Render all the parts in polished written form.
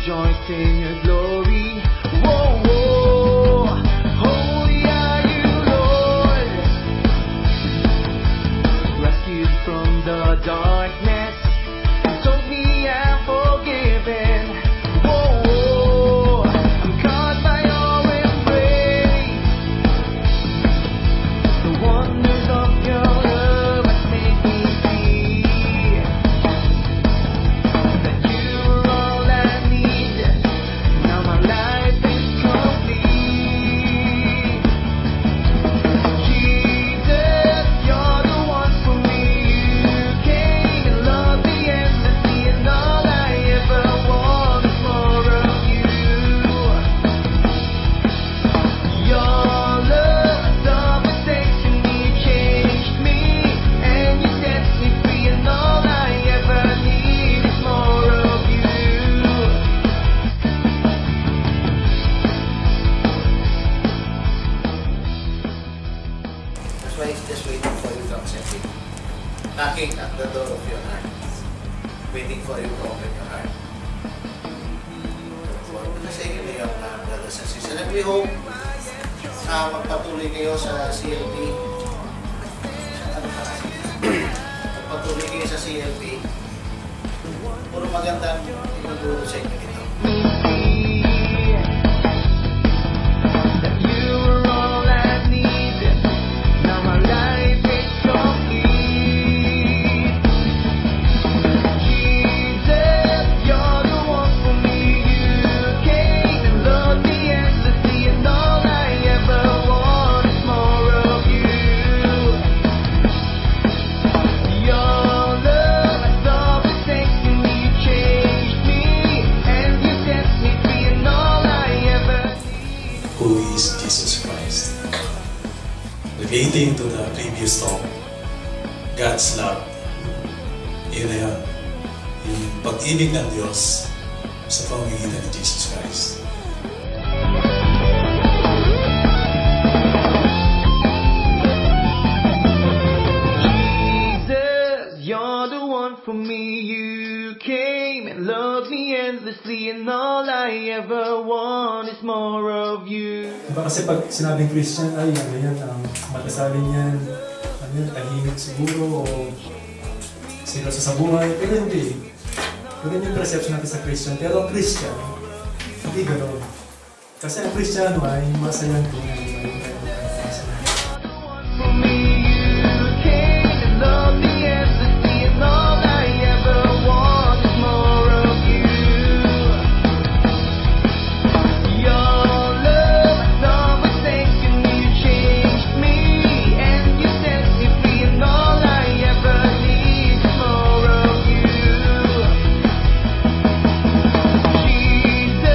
rejoice in your glory. Whoa, whoa, holy are you, Lord, rescued from the darkness, told me I'm forgiven. Whoa, whoa, I'm caught by your embrace. The wonders of your love has made me see that you are all I need. Now my life is complete. Jesus, you're the one for me. You came and loved me endlessly, and all I ever want is more of you. Your love of protection, you changed me, and you set me free, and all I ever need is more of you. That's why he's just waiting for you to accept it. Knocking at the door of your heart. Waiting for you to open your heart. Kasi yun yung brothers and sisters. And we hope magpatuloy kayo sa CLP. Magpatuloy kayo sa CLP. Puro magandang ituturo sa inyo ito. That you are all I need. Now my life is complete. Jesus, you're the one for me. You came and loved me endlessly, and all I ever want is more of you. Your love has all forsaken me, you changed me, and you set me free, and all I ever need. Who is Jesus Christ? Relating to the previous talk, God's love. Yun na yun. Yung pag-ibig ng Diyos sa pamamagitan ni Jesus Christ. Jesus, you're the one for me. You came and loved me endlessly, and all I ever want is more of you. Diba kasi pag sinabing Christian, ay ano yan, matasabi niyan, ano yun, tahimik siguro, o seryoso sa buhay, pero hindi. Ganun yung perception natin sa Christian. Pero ang Christian, hindi gano'n. Kasi ang Christian ay masayang tunay. For me, you came and loved me endlessly, and all I ever want is more of you. Your love has all forsaken me, you changed me, and you set me free, and all I ever need is more of you. Jesus,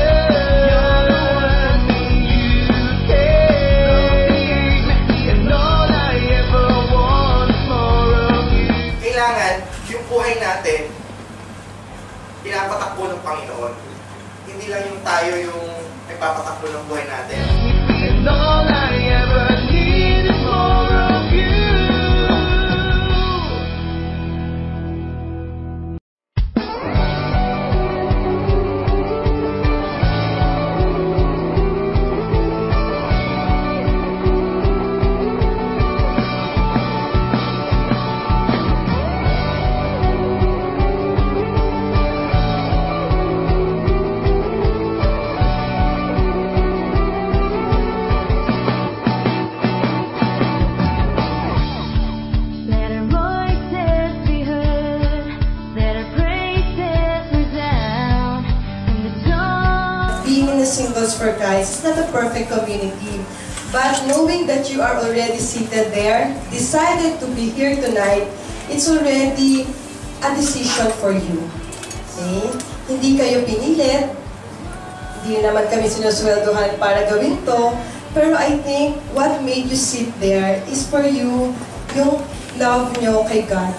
you're the one for me. You came, and all I ever want is more of you. Kailangan yung buhay natin pinapatakbo ng Panginoon. Hindi lang yung tayo yung nagpapatakbo ng buhay natin. And all I ever need is more of you. Let our voices be heard, let our praises resound from the dawn. Being in the Singles for Christ is not a perfect community, but knowing that you are already seated there, decided to be here tonight, it's already a decision for you. Okay? Hindi kayo pinilit, hindi naman kami sinusweldohan para gawin to, pero I think what made you sit there is for you, yung love nyo kay God.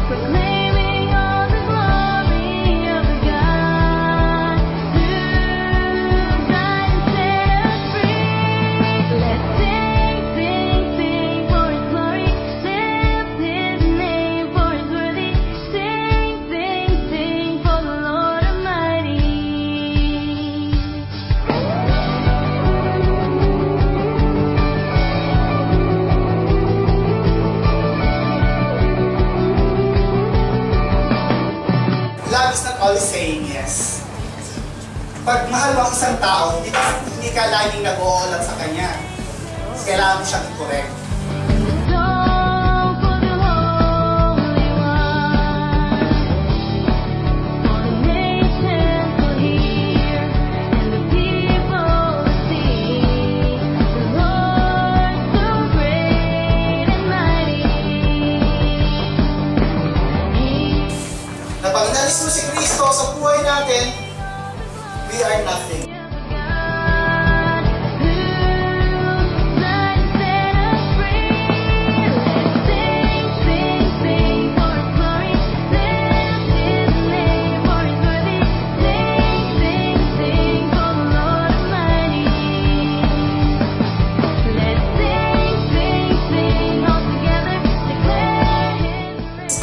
Proclaiming all the glory of the God who died and set us free. Let's sing, sing, sing for His glory. Lift His name for His worthy. Sing, sing, sing for the Lord Almighty. pag mahal mo ang isang tao, hindi ka laging nag-oo lang sa kanya. Kailangan mo siyang i-correct. Song for the Holy One, for the nations to hear, and the people to see, the Lord so great and mighty. Na pag inalis mo si Kristo sa buhay natin, we are nothing.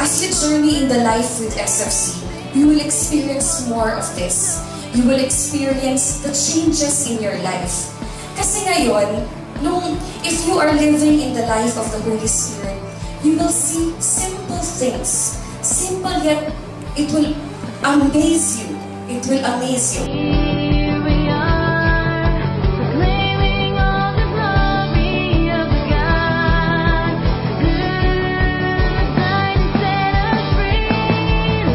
As you journey in the life with SFC, you will experience more of this. You will experience the changes in your life. Kasi ngayon, if you are living in the life of the Holy Spirit, you will see simple things. Simple yet it will amaze you. It will amaze you. Here we are, proclaiming all the glory of God, who died and set us free.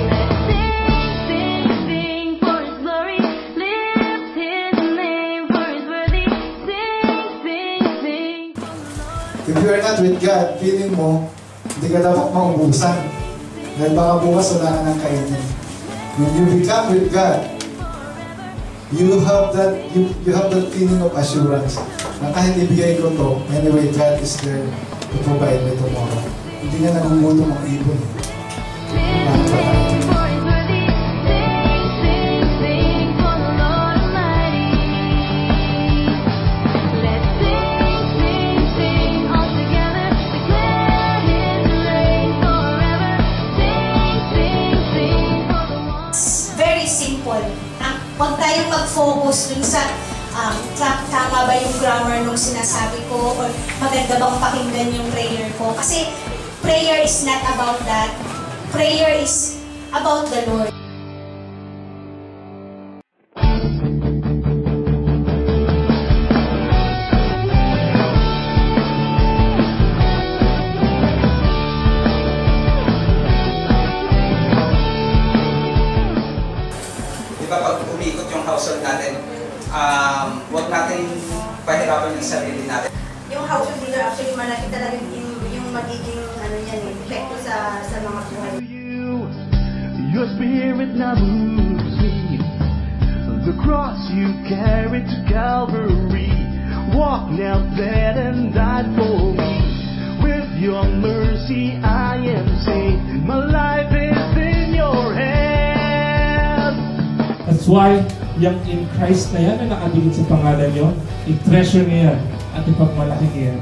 Let's sing for His glory, lift His name for His worthy. Sing. If you are not with God, feeling mo, hindi ka dapat maubusan. Dahil baka bukas wala ka ng kainin. When you become with God, you have that feeling of assurance na kahit ibigay ko to, anyway, God is there to provide me tomorrow. Hindi nga nangungulong ang ibon. Very simple. Huwag tayong mag-focus dun sa tama ba yung grammar nung sinasabi ko or maganda bang pakinggan yung prayer ko. Kasi prayer is not about that. Prayer is about the Lord. Diba pag umikot yung household natin, huwag natin pahirapan yung sarili natin. Yung household leader, actually malaki talaga yung magiging epekto sa mga buhay. Your spirit now moves me. The cross you carried to Calvary. Walk now dead and died for me. With your mercy I am saved. My life is in your hands. That's why, yung in Christ na yan na nakabigit sa pangalan nyo, i-treasure niya yan at ipagmalaki niya yan.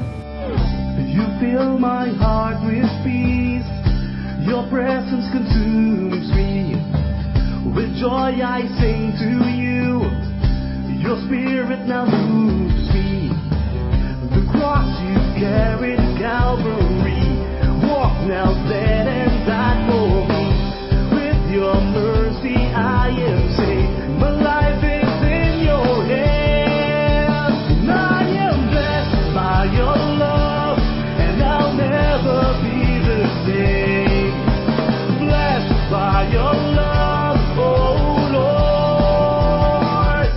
You fill my heart with peace. Your presence consumes me. With joy I sing to you. Your spirit now moves me. The cross you carried to Calvary. Walk now dead and died for me. With your mercy I am saved. My life is in your hands. And I am blessed by your love. And I'll never be the same. Blessed by your love, oh Lord.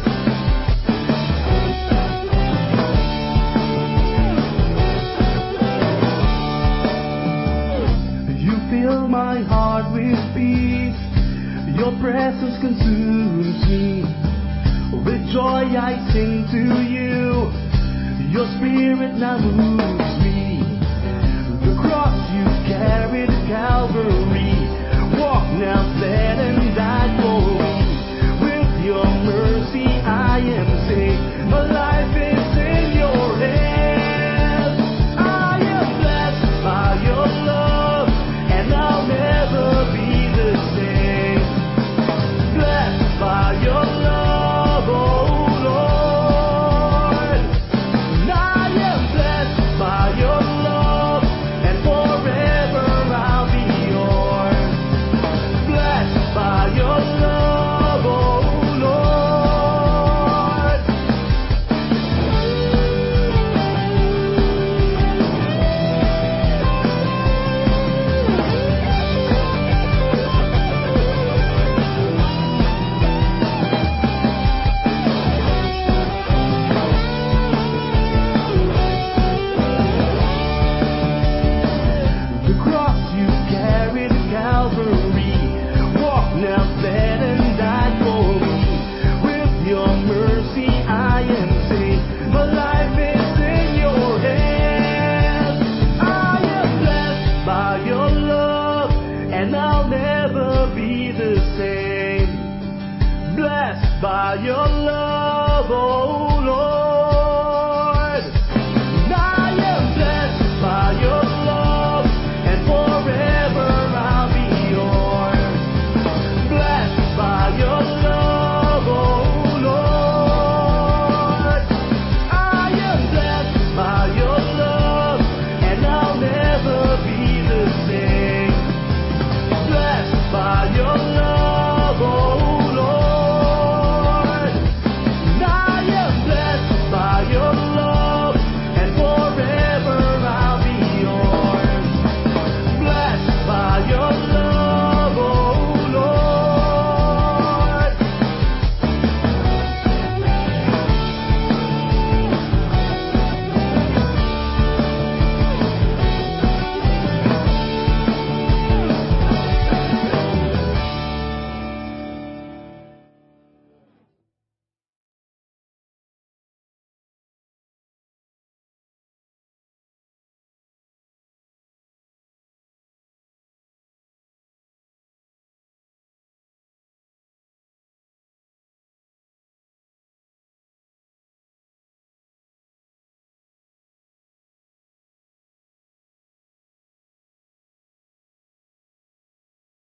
You fill my heart with peace. Your presence consumes me. With joy I sing to you. Your spirit now moves me. The cross you carried to Calvary. Walk now dead and died for me. With your mercy I am saved. My life is in your hands. I am blessed by your love. And I'll never be the same. Blessed by your love, oh Lord. And I am blessed by your love. And forever I'll be yours. Blessed by your love. blessed by your love, oh Lord.